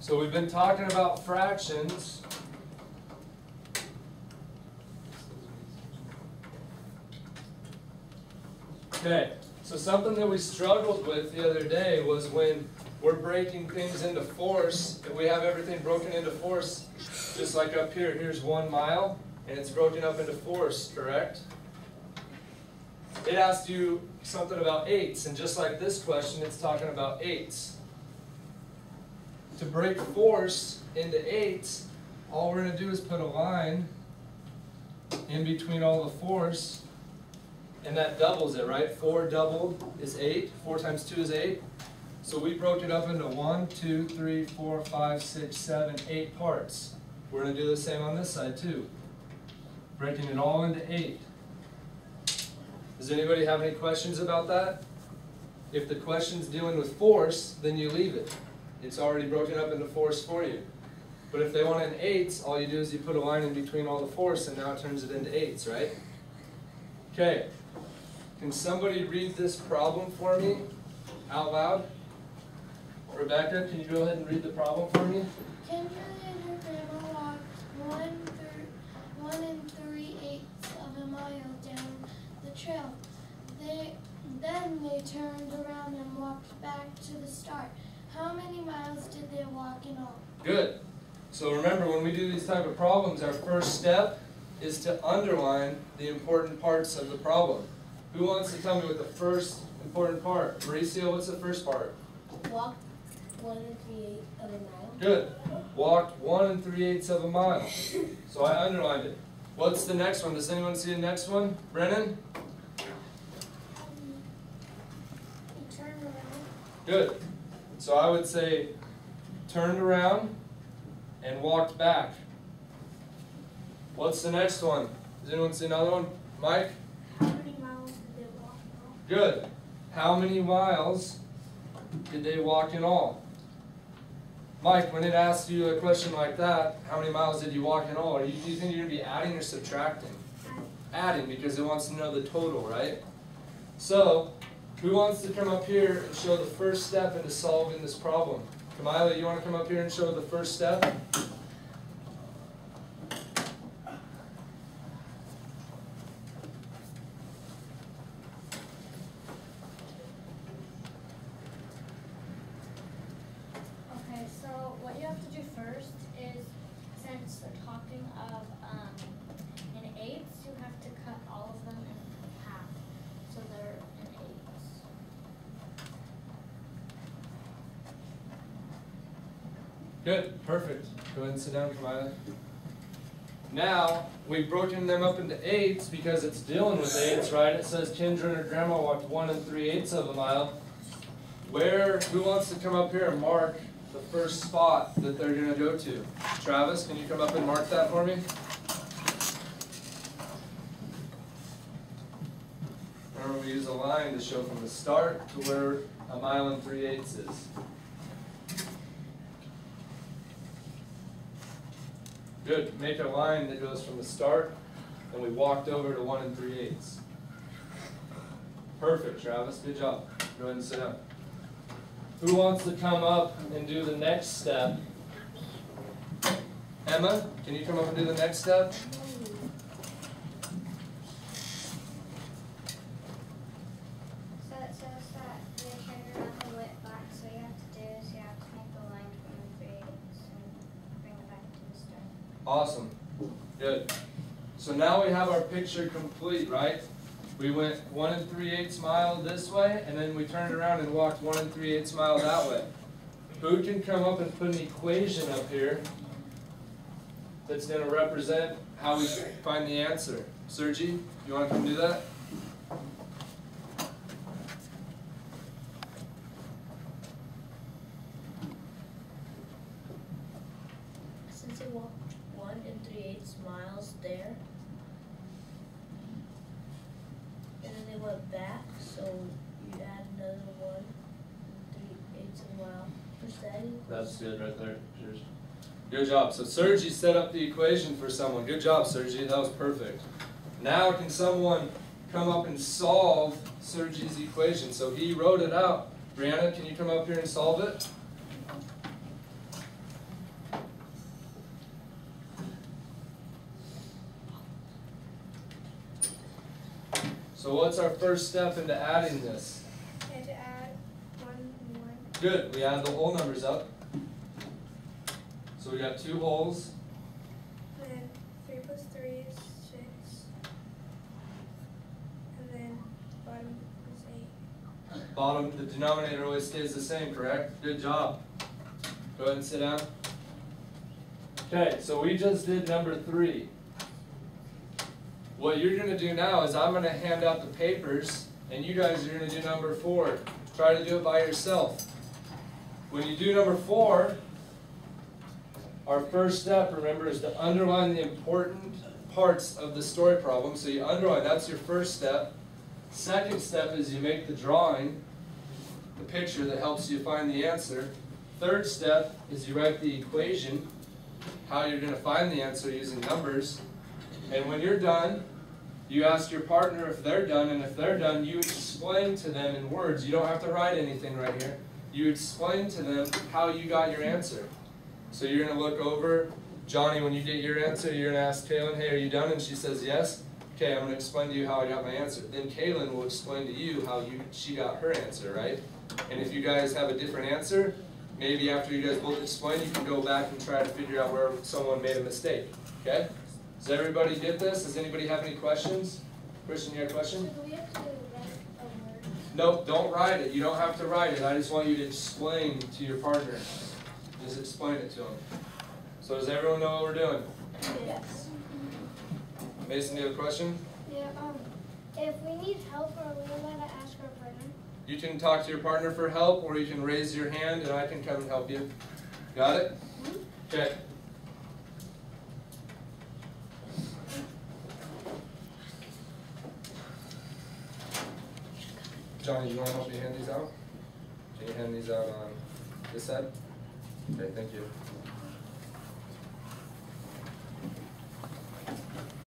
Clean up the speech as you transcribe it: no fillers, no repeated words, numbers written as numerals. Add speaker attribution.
Speaker 1: So we've been talking about fractions. Okay, so something that we struggled with the other day was when we're breaking things into force, and we have everything broken into force, just like up here. Here's 1 mile, and it's broken up into force, correct? It asked you something about eighths, and just like this question, it's talking about eighths. To break force into eighths, all we're going to do is put a line in between all the force, and that doubles it, right? 4 doubled is 8. 4 times 2 is 8. So we broke it up into 1, 2, 3, 4, 5, 6, 7, 8 parts. We're going to do the same on this side too. Breaking it all into 8. Does anybody have any questions about that? If the question's dealing with force, then you leave it. It's already broken up into force for you. But if they want it in eighths, all you do is you put a line in between all the force, and now it turns it into eighths, right? Okay. Can somebody read this problem for me out loud? Rebecca, can you go ahead and read the problem for me?
Speaker 2: Kendra and her grandma walked 1 3/8 of a mile down the trail. Then they turned around and walked back to the start. How many miles did they walk in all?
Speaker 1: Good. So remember, when we do these type of problems, our first step is to underline the important parts of the problem. Who wants to tell me what the first important part? Mauricio, what's the first part?
Speaker 2: Walked 1 3/8 of a mile.
Speaker 1: Good. Walked 1 3/8 of a mile. So I underlined it. What's the next one? Does anyone see the next one? Brennan?
Speaker 2: He turned around.
Speaker 1: Good. So I would say turned around and walked back. What's the next one? Does anyone see another one? Mike?
Speaker 2: How many miles did they walk in all?
Speaker 1: Good. How many miles did they walk in all? Mike, when it asks you a question like that, how many miles did you walk in all? Do you think you're going to be adding or subtracting? Adding, because it wants to know the total, right? So, who wants to come up here and show the first step into solving this problem? Kamila, you want to come up here and show the first step?
Speaker 2: Okay, so what you have to do first is, since they're talking of in eighths, you have to cut all of them in half, so they're in eighths.
Speaker 1: Good, perfect. Go ahead and sit down, Kamila. Now, we've broken them up into eighths because it's dealing with eighths, right? It says Kendra and her grandma walked 1 3/8 of a mile. Who wants to come up here and mark the first spot that they're going to go to? Travis, can you come up and mark that for me? Remember, we use a line to show from the start to where 1 3/8 is. Good. Make a line that goes from the start, and we walked over to 1 3/8. Perfect, Travis. Good job. Go ahead and sit down. Who wants to come up and do the next step? Emma, can you come up and do the next step?
Speaker 2: So it says that they turned around and went back, so you have to do is you have to make a line from the 3/8 and bring it back to the start.
Speaker 1: Awesome. Good. So now we have our picture complete, right? We went 1 3/8 mile this way, and then we turned around and walked 1 3/8 mile that way. Who can come up and put an equation up here that's going to represent how we find the answer? Sergi, you want to come do that?
Speaker 3: Since they walked 1 3/8 miles there, and then they went back, so you add another 1 3/8 a mile.
Speaker 1: That's good right there. Cheers. Good job. So Sergi set up the equation for someone. Good job, Sergi. That was perfect. Now can someone come up and solve Sergi's equation? So he wrote it out. Brianna, can you come up here and solve it? So what's our first step into adding this?
Speaker 4: And to add 1 more.
Speaker 1: Good, we add the whole numbers up. So we got 2 wholes.
Speaker 4: And then 3 plus 3 is 6. And then bottom is 8.
Speaker 1: Bottom, the denominator always stays the same, correct? Good job. Go ahead and sit down. Okay, so we just did number 3. What you're gonna do now is I'm gonna hand out the papers and you guys are gonna do number 4. Try to do it by yourself. When you do number 4, our first step, remember, is to underline the important parts of the story problem. So you underline, that's your first step. Second step is you make the drawing, the picture that helps you find the answer. Third step is you write the equation, how you're going to find the answer using numbers. And when you're done, you ask your partner if they're done, and if they're done, you explain to them in words. You don't have to write anything right here. You explain to them how you got your answer. So you're going to look over, Johnny, when you get your answer, you're going to ask Kaylin, hey, are you done? And she says yes. Okay, I'm going to explain to you how I got my answer. Then Kaylin will explain to you how she got her answer, right? And if you guys have a different answer, maybe after you guys both explain, you can go back and try to figure out where someone made a mistake, okay? Does everybody get this? Does anybody have any questions? Christian, you have a question?
Speaker 2: So do we have to write a word?
Speaker 1: Nope, don't write it. You don't have to write it. I just want you to explain to your partner. Just explain it to them. So does everyone know what we're doing?
Speaker 3: Yes.
Speaker 1: Mason, do you have a question?
Speaker 2: Yeah, if we need help, are we allowed to ask our partner?
Speaker 1: You can talk to your partner for help, or you can raise your hand and I can come and help you. Got it? Okay. Johnny, you want to help me hand these out? Can you hand these out on this side? Okay, thank you.